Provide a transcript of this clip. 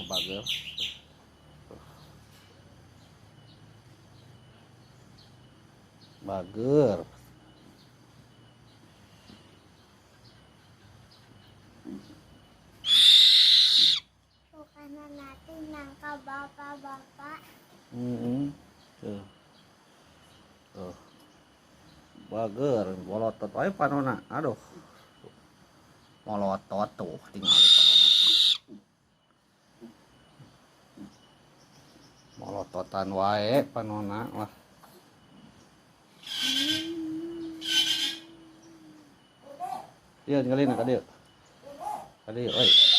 bager. Bager. Bukan nanti nangka bapak-bapak. Tuh. Tuh. Bager, bolotot ayo panona. Aduh. Molotot tuh tinggal di panona. Molototan wae panona wah. Iya tinggalin ka dieu. Ka dieu euy.